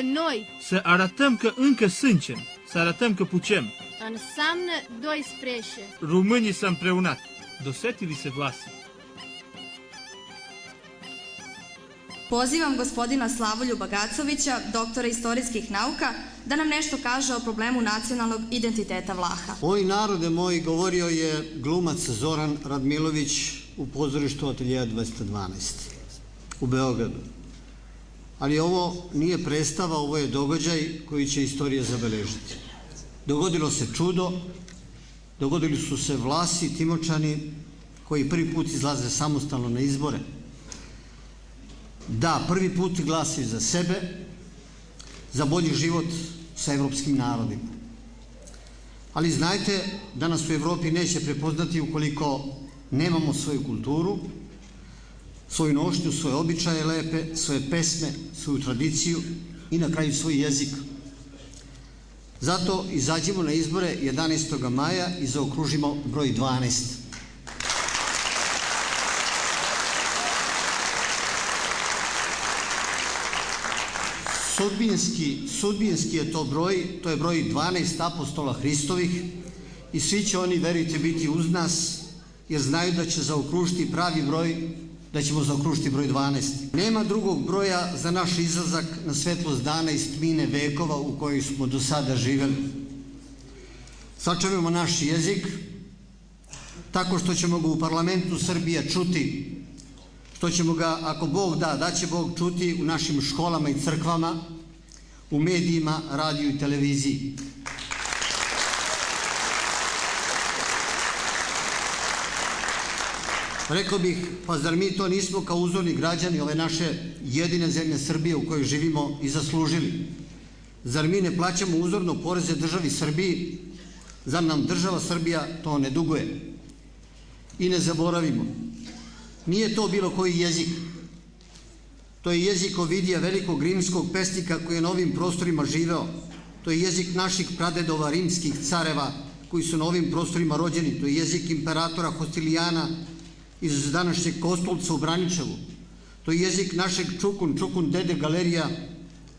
Noi să arătăm că încă suntem, să arătăm că putem. înseamnă 12. Românii s-au împreunat. Dosetili se vlasi. Pozivam gospodina Slavoljuba Gacovića, doktora istorijskih nauka, da nam nešto kaže o problemu nacionalnog identiteta Vlaha. Oj narode moj, govorio je glumac Zoran Radmilović u pozorištu Ateljeja 212 u Beogradu. Ali ovo nije predstava, ovo je događaj koji će istorija zabeležiti. Dogodilo se čudo, dogodili su se Vlasi, Timočani, koji prvi put izlaze samostalno na izbore. Da, prvi put glasaju za sebe, za bolji život sa evropskim narodima. Ali znajte da nas u Evropi neće prepoznati ukoliko nemamo svoju kulturu, svoju nošnju, svoje običaje lepe, svoje pesme, svoju tradiciju i na kraju svoj jezik. Zato izađemo na izbore 11. maja i zaokružimo broj 12. Sudbinski je to broj, to je broj 12 apostola Hristovih i svi će oni, verujte, biti uz nas jer znaju da će zaokružiti pravi broj, da ćemo zaokružiti broj 12. Nema drugog broja za naš izlazak na svetlost dana iz tmine vekova u kojoj smo do sada živeli. Sačuvamo naš jezik tako što ćemo ga u parlamentu Srbije čuti, što ćemo ga, ako Bog da, da će Bog čuti u našim školama i crkvama, u medijima, radiju i televiziji. Rekao bih, pa zar mi to nismo kao uzorni građani ove naše jedine zemlje Srbije u kojoj živimo i zaslužili? Zar mi ne plaćamo uzorno poreze državi Srbiji? Zar nam država Srbija to ne duguje? I ne zaboravimo, nije to bilo koji jezik. To je jezik Ovidija, velikog rimskog pesnika koji je na ovim prostorima živeo. To je jezik naših pradedova rimskih careva koji su na ovim prostorima rođeni. To je jezik imperatora Hostilijana iz današnjeg Kostolca u Braničevu. To je jezik našeg Čukun dede Galerija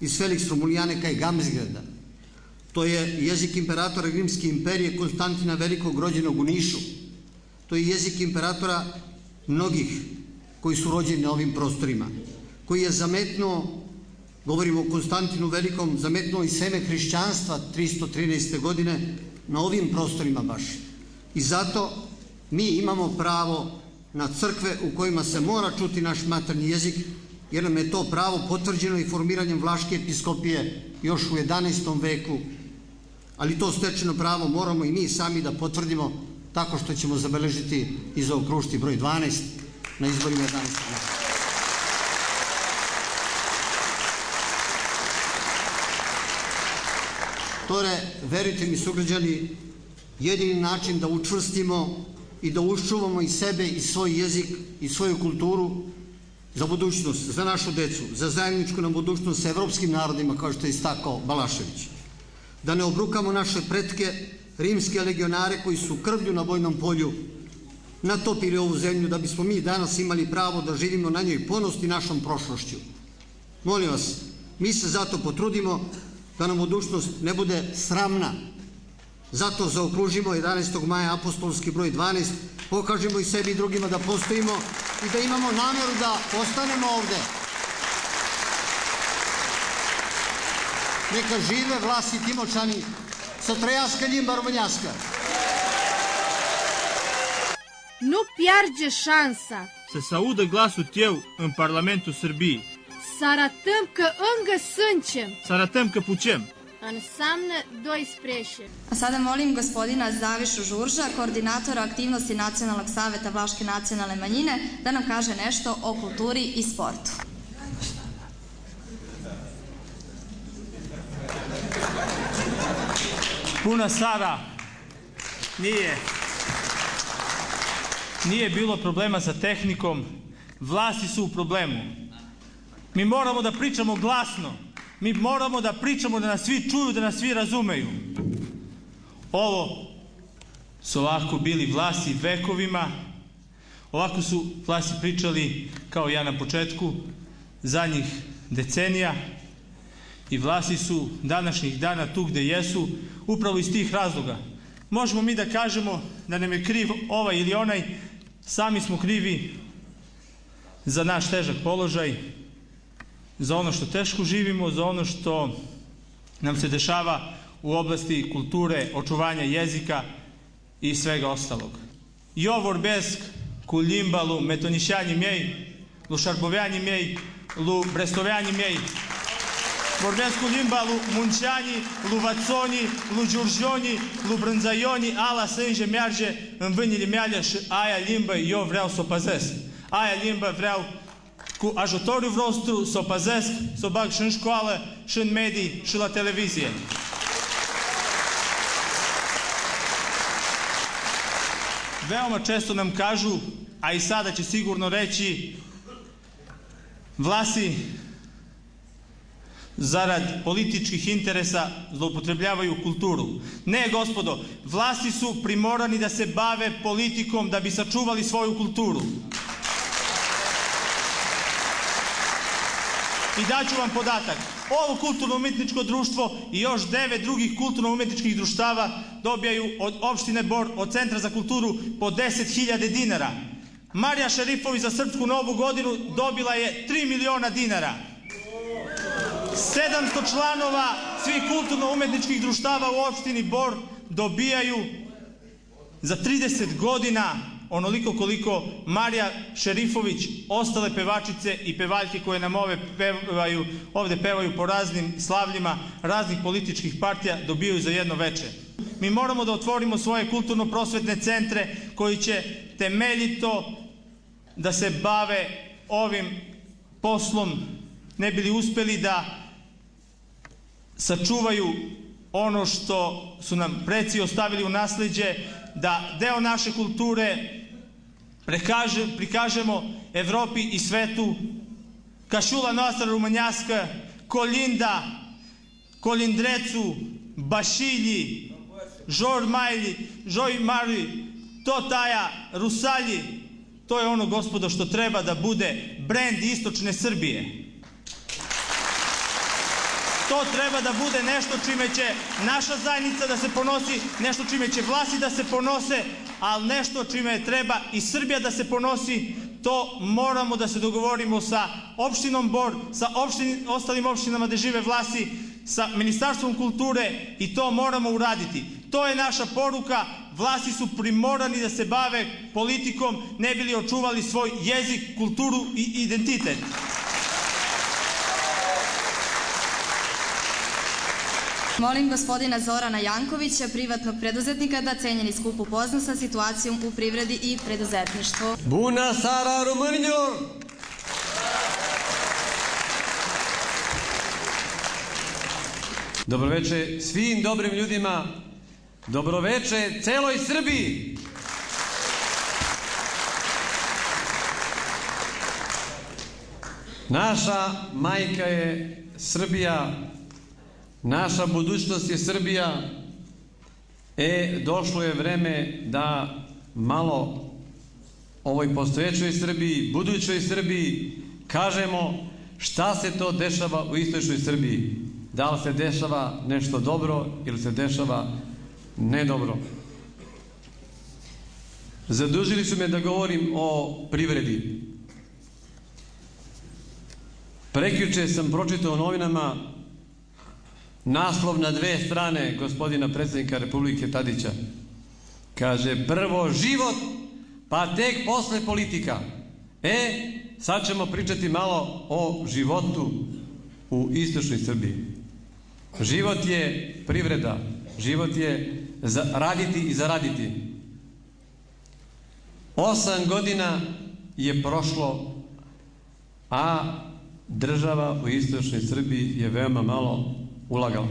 iz Felix Romulijaneka i Gamzgrada. To je jezik imperatora Rimske imperije Konstantina Velikog rođenog u Nišu. To je jezik imperatora mnogih koji su rođeni na ovim prostorima, koji je zametnuo, govorimo o Konstantinu Velikom, zametnuo i seme hrišćanstva 313. godine na ovim prostorima baš. I zato mi imamo pravo na crkve u kojima se mora čuti naš maternji jezik, jer nam je to pravo potvrđeno i formiranjem Vlaške episkopije još u 11. veku, ali to stečeno pravo moramo i mi sami da potvrdimo tako što ćemo zabeležiti i zaokružiti broj 12 na izborima 11. maja. Tore, verujte mi sugrađani, jedini način da učvrstimo i da uščuvamo i sebe i svoj jezik i svoju kulturu za budućnost, za našu decu, za zajedničku nam budućnost sa evropskim narodima, kao što je istakao Balašević. Da ne obrukamo naše pretke, rimske legionare koji su krvlju na bojnom polju natopili ovu zemlju da bismo mi danas imali pravo da živimo na njoj ponosni našom prošlošću. Molim vas, mi se zato potrudimo da nam budućnost ne bude sramna. Zato zaokružimo 11. maja apostolski broj 12, pokažemo i sebi i drugima da postojimo i da imamo nameru da ostanemo ovde. Neka žive Vlasi Timočani, sa Trojanska limba romanjaska. Nu pierde șansa Să se audă glasul tău în Parlamentul Sârbiei. să arătăm că încă suntem. Să arătăm că putem. Înseamnă 12. A sada molim gospodina Zavišu Žurža, koordinatora aktivnosti Nacionalnog saveta Vlaške nacionalne manjine, da nam kaže nešto o kulturi i sportu. Puna Sara, nije bilo problema sa tehnikom, Vlasi su u problemu. Mi moramo da pričamo glasno, mi moramo da pričamo da nas svi čuju, da nas svi razumeju. Ovo su ovako bili Vlasi vekovima, ovako su Vlasi pričali kao ja na početku zadnjih decenija i Vlasi su današnjih dana tu gde jesu upravo iz tih razloga. Možemo mi da kažemo da nam je kriv ovaj ili onaj, sami smo krivi za naš težak položaj, za ono što teško živimo, za ono što nam se dešava u oblasti kulture, očuvanja jezika i svega ostalog. Jo vorbesc cu limba lu metonișanii mei, lu șarboveanii mei, lu brestoveanii mei. Vorbesc cu limba lu munceanii, lu vațonii, lu giurgioni, lu brânzaioni, ala sânge merge în vânile mele și aia limbă eu vreau să o păzesc. Aia limbă vreau cu ajutorul vostru să o păzesc, să o bag și în școală, și în medii, și la televizie. Veoma često nam kažu, a i sada će sigurno reći, Vlasi zarad političkih interesa zloupotrebljavaju kulturu. Ne, gospodo, Vlasi su primorani da se bave politikom da bi sačuvali svoju kulturu. I daću vam podatak. Ovo kulturno-umetničko društvo i još 9 drugih kulturno-umetničkih društava dobijaju od opštine Bor, od Centra za kulturu, po 10.000 dinara. Marija Šerifović za Srpsku Novu godinu dobila je 3 miliona dinara. 700 članova svih kulturno-umetničkih društava u opštini Bor dobijaju za 30 godina onoliko koliko Marija Šerifović, ostale pevačice i pevaljke koje nam ovde pevaju po raznim slavljima raznih političkih partija dobijaju za jedno veče. Mi moramo da otvorimo svoje kulturno-prosvetne centre koji će temeljito da se bave ovim poslom, ne bili uspeli da sačuvaju ono što su nam preci ostavili u nasleđe, da deo naše kulture prikažemo Evropi i svetu, Kašula Nostra Rumanjaska, Kolinda, Kolindrecu, Bašilji, Žor Majli, Žoj Mari, Totaja, Rusalji. To je ono, gospodo, što treba da bude brend istočne Srbije. To treba da bude nešto čime će naša zajednica da se ponosi, nešto čime će Vlasi da se ponose, ali nešto čime treba i Srbija da se ponosi. To moramo da se dogovorimo sa opštinom Bor, sa ostalim opštinama gde žive Vlasi, sa Ministarstvom kulture i to moramo uraditi. To je naša poruka. Vlasi su primorani da se bave politikom, ne bili očuvali svoj jezik, kulturu i identitet. Molim gospodina Zorana Jankovića, privatnog preduzetnika, da cenjeni skup upozna sa situacijom u privredi i preduzetništvu. Bună seara, românilor! Dobroveče svim dobrim ljudima, dobroveče celoj Srbiji! Naša majka je Srbija, naša budućnost je Srbija. Došlo je vreme da malo ovoj postojećoj Srbiji, budućoj Srbiji kažemo šta se to dešava u istočnoj Srbiji. Da li se dešava nešto dobro ili se dešava nedobro. Zadužili su me da govorim o privredi. Prekjuče sam pročitao u novinama naslov na 2 strane gospodina predsjednika Republike Tadića. Kaže, prvo život, pa tek posle politika. Sad ćemo pričati malo o životu u istočnoj Srbiji. Život je privreda, život je raditi i zaraditi. 8 godina je prošlo, a država u istočnoj Srbiji je veoma malo ulagala.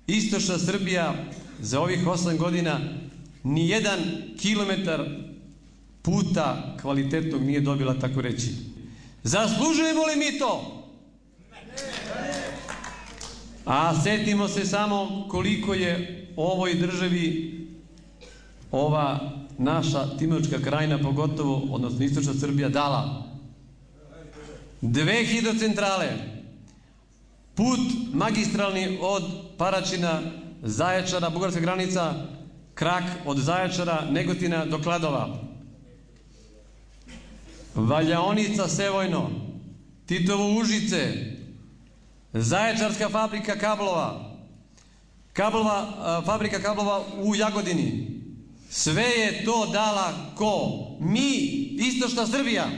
Istočna Srbija za ovih 8 godina ni 1 kilometar puta kvalitetnog nije dobila, tako reći. Zaslužujemo li mi to? A setimo se samo koliko je ovoj državi ova naša Timočka krajina, pogotovo, odnosno istočna Srbija, dala. 2 hidrocentrale, put magistralni od Paraćina, Zaječara, bugarska granica, krak od Zaječara, Negotina do Kladova, valjaonica Sevojno, Titovo Užice, Zaječarska fabrika kablova, fabrika kablova u Jagodini. Sve je to dala ko? Mi, istočna Srbija.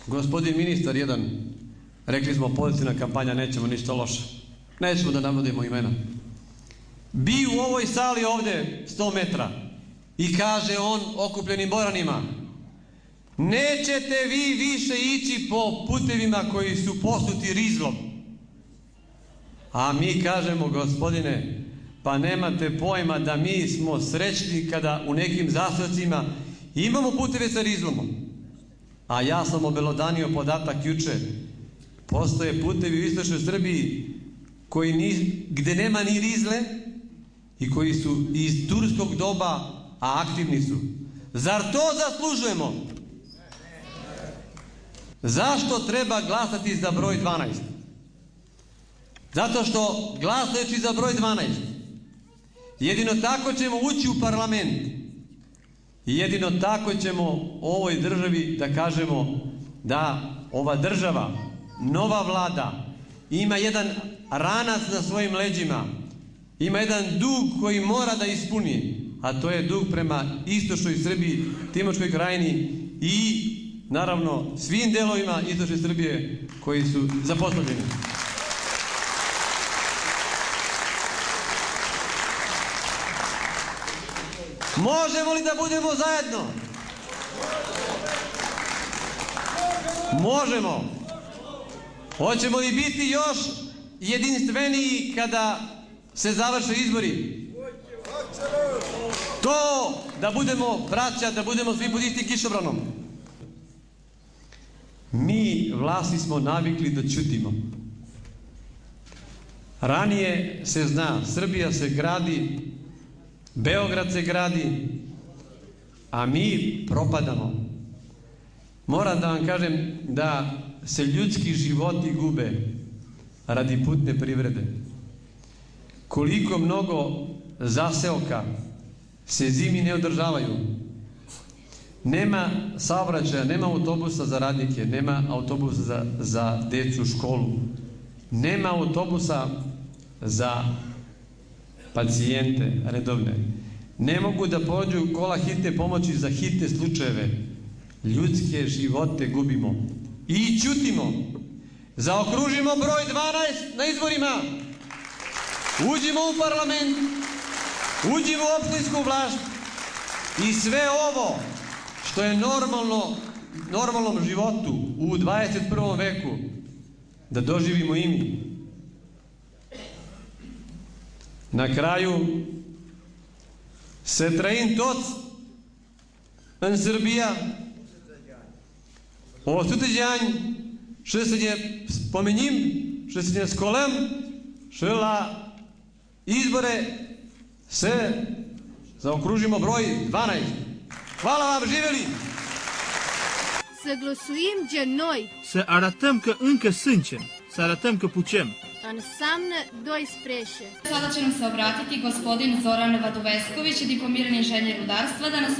Gospodin ministar jedan, rekli smo pozitivna kampanja, nećemo ništa loše. Nećemo da navodimo imena. Bi u ovoj sali ovde 100 metra i kaže on okupljenim Boranima: nećete vi više ići po putevima koji su posuti rizlom. A mi kažemo: gospodine, pa nemate pojma da mi smo srećni kada u nekim zastojcima imamo puteve sa rizlom. A ja sam obelodanio podatak juče. Postoje putevi u istočnoj Srbiji gde nema ni rizle i koji su iz turskog doba, a aktivni su. Zar to zaslužujemo? Zašto treba glasati za broj 12? Zato što glasajući za broj 12 jedino tako ćemo ući u parlament i jedino tako ćemo ovoj državi da kažemo da ova država, nova vlada ima jedan ranac na svojim leđima, ima jedan dug koji mora da ispuni, a to je dug prema istočnoj Srbiji, Timočkoj krajini i naravno svim delovima istočne Srbije koji su zapostavljeni. Možemo li da budemo zajedno? Možemo. Hoćemo li biti još jedinstveniji kada se završe izbori? To da budemo braća, da budemo svi pod istim kišobranom. Mi vlasti smo navikli da ćutimo. Ranije se zna, Srbija se gradi, Beograd se gradi, a mi propadamo. Moram da vam kažem da se ljudski životi gube radi putne privrede. Koliko mnogo zaseoka se zimi ne održavaju. Nema saobraćaja, nema autobusa za radnike, nema autobusa za decu u školu, nema autobusa za pacijente redovne. Ne mogu da pođu kola hitne pomoći za hitne slučajeve. Ljudske živote gubimo i ćutimo. Zaokružimo broj 12 na izborima. Uđimo u parlament, uđimo u opštinsku vlast i sve ovo što je normalnom životu u 21. veku da doživimo i mi. Na kraju, se train toți în Serbia, 100 de ani și să ne spomenim și să ne scolăm și la izbore să zaokružimo broj 12. Hvala vam, živeli! Să glăsuim gen noi. Să arătăm că încă suntem, să arătăm că putem. Înseamnă 12. Sada će nam se obratiti gospodin Zoran Vadovesković, diplomirani inženjer rudarstva, da nas